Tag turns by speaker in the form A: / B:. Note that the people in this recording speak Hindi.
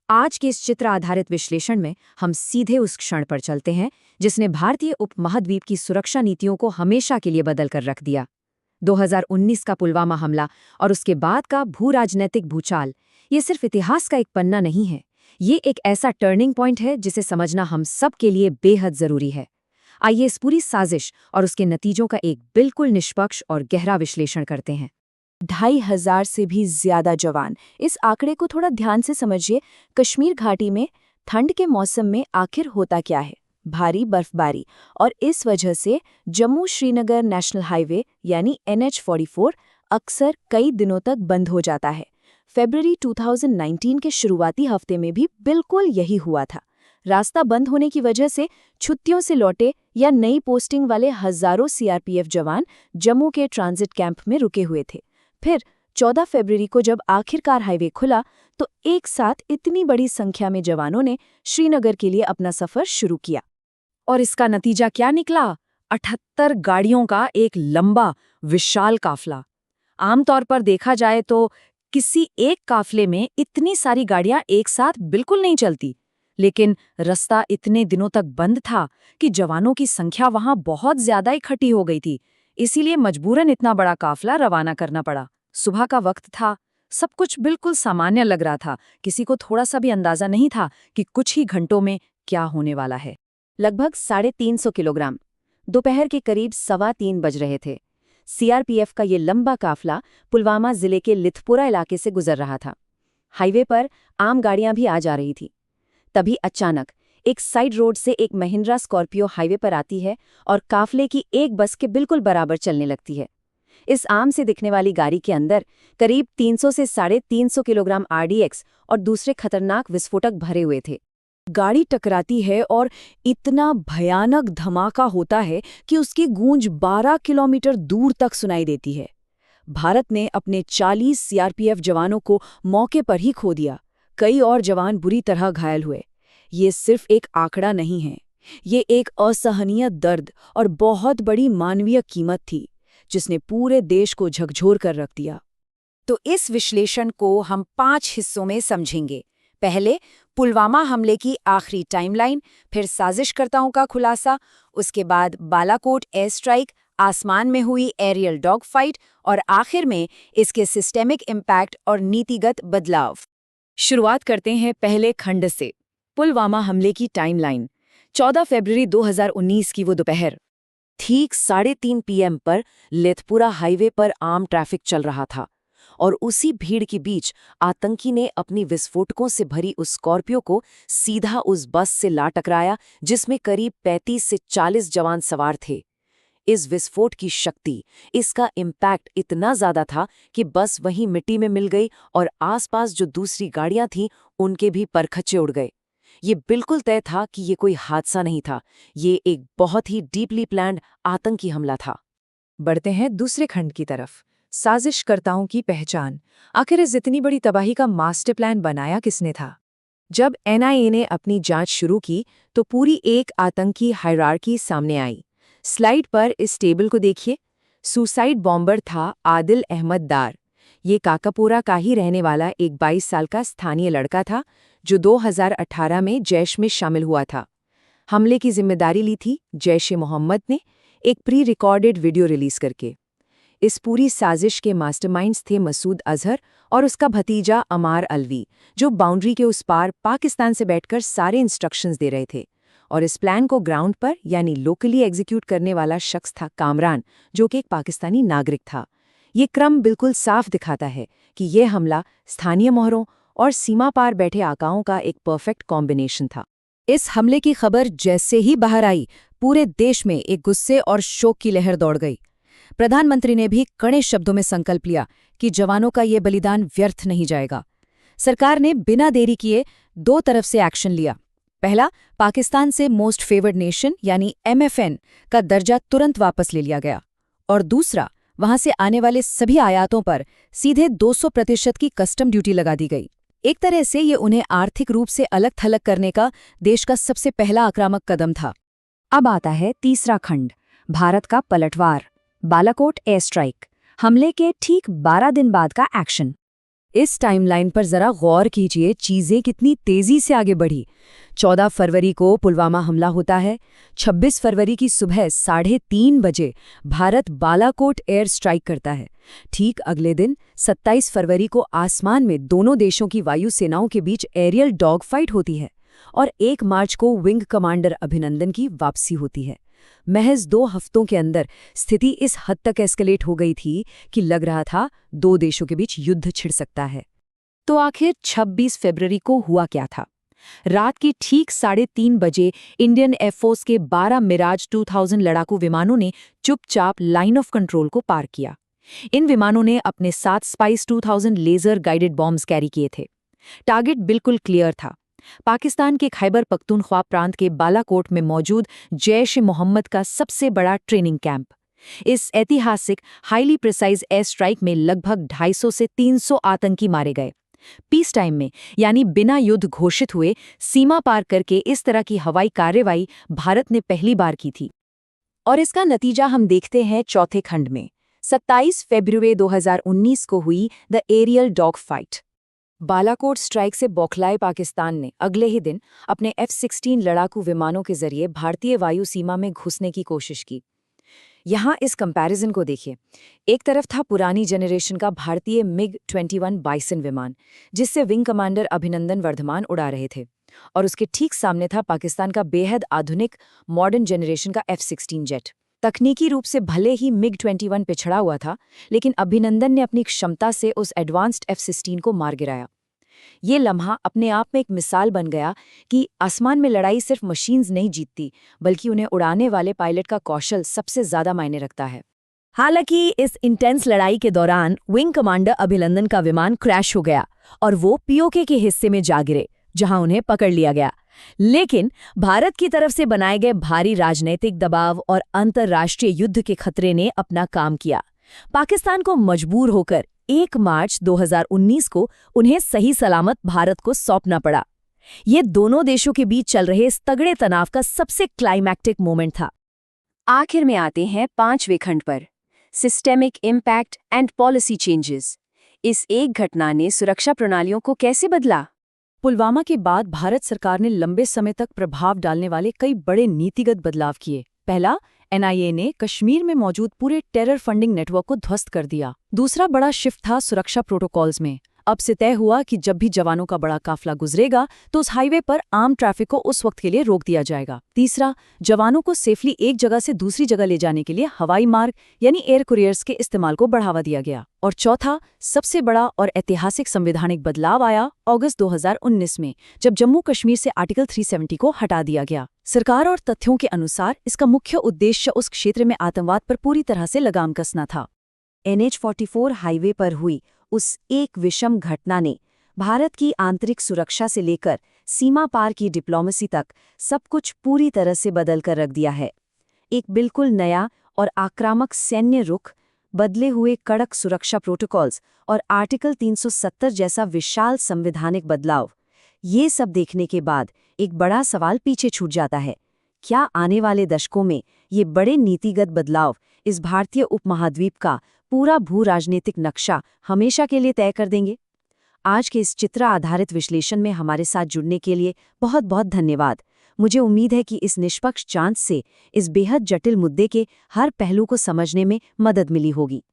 A: आज के इस चित्र आधारित विश्लेषण में हम सीधे उस क्षण पर चलते हैं जिसने भारतीय उपमहाद्वीप की सुरक्षा नीतियों को हमेशा के लिए बदल कर रख दिया। 2019 का पुलवामा हमला और उसके बाद का भू-राजनैतिक भूचाल, ये सिर्फ इतिहास का एक पन्ना नहीं है, ये एक ऐसा टर्निंग पॉइंट है जिसे समझना हम सब के लिए बेहद जरूरी है। आइए इस पूरी साजिश और उसके नतीजों का एक बिल्कुल निष्पक्ष और गहरा विश्लेषण करते हैं।
B: 2,500 से भी ज्यादा जवान, इस आंकड़े को थोड़ा ध्यान से समझिए। कश्मीर घाटी में ठंड के मौसम में आखिर होता क्या है? भारी बर्फबारी, और इस वजह से जम्मू श्रीनगर नेशनल हाईवे यानी NH-44 अक्सर कई दिनों तक बंद हो जाता है। फरवरी 2019 के शुरुआती हफ्ते में भी बिल्कुल यही हुआ था। रास्ता बंद होने की वजह से छुट्टियों से लौटे या नई पोस्टिंग वाले हजारों CRPF जवान जम्मू के ट्रांजिट कैंप में रुके हुए थे। फिर 14 फरवरी को जब आखिरकार हाईवे खुला तो एक साथ इतनी बड़ी संख्या में जवानों ने श्रीनगर के लिए अपना सफर शुरू किया।
A: और इसका नतीजा क्या निकला? 78 गाड़ियों का एक लंबा विशाल काफिला। आमतौर पर देखा जाए तो किसी एक काफिले में इतनी सारी गाड़ियां एक साथ बिल्कुल नहीं चलती, लेकिन रास्ता इतने दिनों तक बंद था कि जवानों की संख्या वहां बहुत ज्यादा इकट्ठी हो गई थी। इसीलिए मजबूरन इतना बड़ा काफिला रवाना करना पड़ा। सुबह का वक्त था, सब कुछ बिल्कुल सामान्य लग रहा था। किसी को थोड़ा सा भी अंदाजा नहीं था कि कुछ ही घंटों में क्या होने वाला है।
B: लगभग 350 किलोग्राम। दोपहर के करीब 3:15 बज रहे थे। CRPF का ये लंबा काफिला पुलवामा जिले के लिथपुरा इलाके से गुजर रहा था। हाईवे पर आम गाड़ियां भी आ जा रही थी। तभी अचानक एक साइड रोड से एक महिंद्रा स्कॉर्पियो हाईवे पर आती है और काफिले की एक बस के बिल्कुल बराबर चलने लगती है। इस आम से दिखने वाली गाड़ी के अंदर करीब 300 से 350 किलोग्राम RDX और दूसरे खतरनाक विस्फोटक भरे हुए थे। गाड़ी टकराती है और इतना भयानक धमाका होता है कि उसकी गूंज 12 किलोमीटर दूर तक सुनाई देती है। भारत ने अपने 40 CRPF जवानों को मौके पर ही खो दिया। कई और जवान बुरी तरह घायल हुए। ये सिर्फ एक आंकड़ा नहीं है, ये एक असहनीय दर्द और बहुत बड़ी मानवीय कीमत थी जिसने पूरे देश को झकझोर कर रख दिया।
A: तो इस विश्लेषण को हम 5 हिस्सों में समझेंगे। पहले पुलवामा हमले की आखिरी टाइमलाइन, फिर साजिशकर्ताओं का खुलासा, उसके बाद बालाकोट एयर स्ट्राइक, आसमान में हुई एरियल डॉग फाइट और आखिर में इसके सिस्टेमिक इम्पैक्ट और नीतिगत बदलाव। शुरुआत करते हैं पहले खंड से। पुलवामा हमले की टाइमलाइन। 14 फरवरी 2019 की वो दोपहर। ठीक 3:30 PM पर लिथपुरा हाईवे पर आम ट्रैफिक चल रहा था और उसी भीड़ के बीच आतंकी ने अपनी विस्फोटकों से भरी उस स्कॉर्पियो को सीधा उस बस से ला टकराया जिसमें करीब 35 से 40 जवान सवार थे। इस विस्फोट की शक्ति, इसका इम्पैक्ट इतना ज्यादा था कि बस वहीं मिट्टी में मिल गई और आसपास जो दूसरी गाड़ियां थीं उनके भी परखच्चे उड़ गए। ये बिल्कुल तय था कि ये कोई हादसा नहीं था, ये एक बहुत ही डीपली प्लान्ड आतंकी हमला था। बढ़ते हैं दूसरे खंड की तरफ। साजिशकर्ताओं की पहचान। आखिर इस इतनी बड़ी तबाही का मास्टर प्लान बनाया किसने था? जब NIA ने अपनी जांच शुरू की तो पूरी एक आतंकी हायरार्की सामने आई। स्लाइड पर इस टेबल को देखिए। सुसाइड बॉम्बर था आदिल अहमद दार। ये काकापुरा का ही रहने वाला एक 22 साल का स्थानीय लड़का था जो 2018 में जैश में शामिल हुआ था। हमले की जिम्मेदारी ली थी जैश-ए-मोहम्मद ने, एक प्री रिकॉर्डेड वीडियो रिलीज करके। इस पूरी साजिश के मास्टरमाइंड्स थे मसूद अजहर और उसका भतीजा अमार अलवी, जो बाउंड्री के उस पार पाकिस्तान से बैठकर सारे इंस्ट्रक्शंस दे रहे थे। और इस प्लान को ग्राउंड पर यानी लोकली एग्जीक्यूट करने वाला शख्स था कामरान, जो कि एक पाकिस्तानी नागरिक था। ये क्रम बिल्कुल साफ दिखाता है कि यह हमला स्थानीय मोहरों और सीमा पार बैठे आकाओं का एक परफेक्ट कॉम्बिनेशन था। इस हमले की खबर जैसे ही बाहर आई, पूरे देश में एक गुस्से और शोक की लहर दौड़ गई। प्रधानमंत्री ने भी कड़े शब्दों में संकल्प लिया कि जवानों का ये बलिदान व्यर्थ नहीं जाएगा। सरकार ने बिना देरी किए 2 तरफ से एक्शन लिया। पहला, पाकिस्तान से मोस्ट फेवर्ड नेशन यानी MFN का दर्जा तुरंत वापस ले लिया गया, और दूसरा, वहां से आने वाले सभी आयातों पर सीधे 200% की कस्टम ड्यूटी लगा दी गई। एक तरह से ये उन्हें आर्थिक रूप से अलग थलग करने का देश का सबसे पहला आक्रामक कदम था। अब आता है तीसरा खंड, भारत का पलटवार। Balakot air strike. हमले के ठीक 12 दिन बाद का एक्शन।
B: इस टाइमलाइन पर जरा गौर कीजिए, चीजें कितनी तेजी से आगे बढ़ी। 14 फरवरी को पुलवामा हमला होता है। 26 फरवरी की सुबह 3:30 बजे भारत बालाकोट एयर स्ट्राइक करता है। ठीक अगले दिन 27 फरवरी को आसमान में दोनों देशों की वायु सेनाओं के बीच एरियल डॉग फाइट होती है और 1 मार्च को विंग कमांडर अभिनंदन की वापसी होती है। महज 2 हफ्तों के अंदर स्थिति इस हद तक एस्केलेट हो गई थी कि लग रहा था 2 देशों के बीच युद्ध छिड़ सकता है। तो आखिर 26 फरवरी को हुआ क्या था? रात की ठीक 3:30 बजे इंडियन एयरफोर्स के 12 मिराज 2000 लड़ाकू विमानों ने चुपचाप लाइन ऑफ कंट्रोल को पार किया। इन विमानों ने अपने साथ Spice 2000 laser guided bombs carry किए थे। टारगेट बिल्कुल क्लियर था, पाकिस्तान के खैबर पख्तूनख्वा प्रांत के बालाकोट में मौजूद जैश-ए-मोहम्मद का सबसे बड़ा ट्रेनिंग कैंप। इस ऐतिहासिक हाईली प्रिसाइज एयर स्ट्राइक में लगभग 250 से 300 आतंकी मारे गए। पीस टाइम में, यानी बिना युद्ध घोषित हुए, सीमा पार करके इस तरह की हवाई कार्रवाई भारत ने पहली बार की थी। और इसका नतीजा हम देखते हैं चौथे खंड में। 27 फरवरी 2019 को हुई the aerial dog fight. Balakot strike से बौखलाए पाकिस्तान ने अगले ही दिन अपने F-16 लड़ाकू विमानों के जरिए भारतीय वायु सीमा में घुसने की कोशिश की। यहाँ इस कंपैरिजन को देखिए। एक तरफ था पुरानी जनरेशन का भारतीय MiG-21 बाइसन विमान, जिससे विंग कमांडर अभिनंदन वर्धमान उड़ा रहे थे, और उसके ठीक सामने था पाकिस्तान का बेहद आधुनिक मॉडर्न जनरेशन का F-16 जेट। तकनीकी रूप से भले ही MiG-21 पिछड़ा हुआ था, लेकिन अभिनंदन ने अपनी क्षमता से उस एडवांस्ड F-16 को मार गिराया। ये लम्हा अपने आप में एक मिसाल बन गया कि आसमान में लड़ाई सिर्फ मशीन्स नहीं जीतती, बल्कि उन्हें उड़ाने वाले पायलट का कौशल सबसे ज्यादा मायने रखता है। हालांकि इस इंटेंस लड़ाई के दौरान विंग कमांडर अभिनंदन का विमान क्रैश हो गया और वो POK के हिस्से में जा गिरे, जहां उन्हें पकड़ लिया गया। लेकिन भारत की तरफ से बनाए गए भारी राजनीतिक दबाव और अंतर्राष्ट्रीय युद्ध के खतरे ने अपना काम किया। पाकिस्तान को मजबूर होकर 1 मार्च 2019 को उन्हें सही सलामत भारत को सौंपना पड़ा। ये दोनों देशों के बीच चल रहे इस तगड़े तनाव का सबसे क्लाइमैक्टिक मोमेंट था। आखिर में आते हैं 5वें खंड पर, systemic impact and policy changes. इस एक घटना ने सुरक्षा प्रणालियों को कैसे बदला? पुलवामा के बाद भारत सरकार ने लंबे समय तक प्रभाव डालने वाले कई बड़े नीतिगत बदलाव किए। पहला, NIA ने कश्मीर में मौजूद पूरे टेरर फंडिंग नेटवर्क को ध्वस्त कर दिया। दूसरा बड़ा शिफ्ट था सुरक्षा प्रोटोकॉल्स में। अब से तय हुआ कि जब भी जवानों का बड़ा काफिला गुजरेगा तो उस हाईवे पर आम ट्रैफिक को उस वक्त के लिए रोक दिया जाएगा। तीसरा, जवानों को सेफली एक जगह से दूसरी जगह ले जाने के लिए हवाई मार्ग यानी एयर कुरियर्स के इस्तेमाल को बढ़ावा दिया गया। और चौथा, सबसे बड़ा और ऐतिहासिक संवैधानिक बदलाव आया अगस्त 2019 में, जब जम्मू कश्मीर से आर्टिकल 370 को हटा दिया गया। सरकार और तथ्यों के अनुसार इसका मुख्य उद्देश्य उस क्षेत्र में आतंकवाद पर पूरी तरह से लगाम कसना था। NH-44 हाईवे पर हुई उस एक विषम घटना ने भारत की आंतरिक सुरक्षा से लेकर सीमा पार की डिप्लोमेसी तक सब कुछ पूरी तरह से बदल कर रख दिया है। एक बिल्कुल नया और आक्रामक सैन्य रुख, बदले हुए कड़क सुरक्षा प्रोटोकॉल्स और आर्टिकल 370 जैसा विशाल संवैधानिक बदलाव। ये सब देखने के बाद एक बड़ा सवाल पीछे छूट जाता है। क्या आने वाले दशकों में ये बड़े नीतिगत बदलाव इस भारतीय उपमहाद्वीप का पूरा भू राजनीतिक नक्शा हमेशा के लिए तय कर देंगे? आज के इस चित्र आधारित विश्लेषण में हमारे साथ जुड़ने के लिए बहुत बहुत धन्यवाद। मुझे उम्मीद है कि इस निष्पक्ष जांच से इस बेहद जटिल मुद्दे के हर पहलू को समझने में मदद मिली होगी।